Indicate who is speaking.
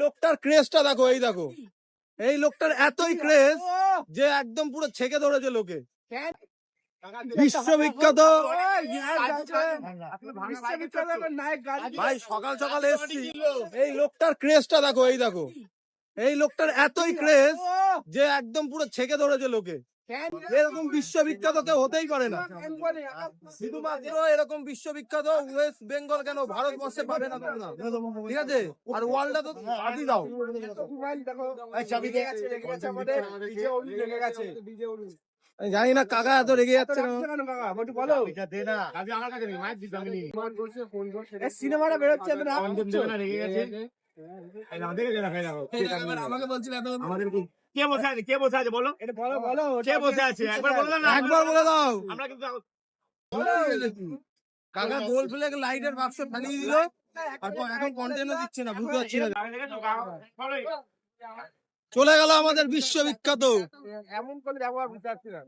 Speaker 1: লোকটার ক্রেজটা দেখো, এই দেখো, এই লোকটার এতই ক্রেজ যে একদম পুরো ছেকে ধরেছে লোকে। বিশ্ববিখ্যাত ভাই, সকাল সকাল এসছি, এই লোকটার ক্রেজটা দেখো, এই দেখো, এই লোকটার এতই ক্রেজ যে একদম পুরো ছেকে ধরেছে লোকে। এরকম বিশ্ববিখ্যাত কেউ হতেই পারে না, শুধুমাত্র এরকম বিশ্ববিখ্যাত ওয়েস্ট বেঙ্গল কেন ভারতবর্ষে পাবে না তোমরা, ঠিক আছে? আর ওয়ার্ল্ডটা তো আদি দাও। জানি না কাকা এত রেগে যাচ্ছে
Speaker 2: সিনেমাটা বেরোচ্ছে আমাকে বলছিল কে বসে আছে, কে বসে আছে বলো, বলো কে বসে আছে, একবার বলো না,
Speaker 1: একবার বলে দাও।
Speaker 2: আমরা কিন্তু
Speaker 1: কাকা গোল ফেলে লাইটের বাক্স ফালিয়ে দিল, আর এখন কন্টেন্টও দিচ্ছে না, বুঝতে পারছি না। চলে গেল আমাদের বিশ্ববিখ্যাত।
Speaker 2: এমন করে ব্যবহার বুঝতে পারছি না।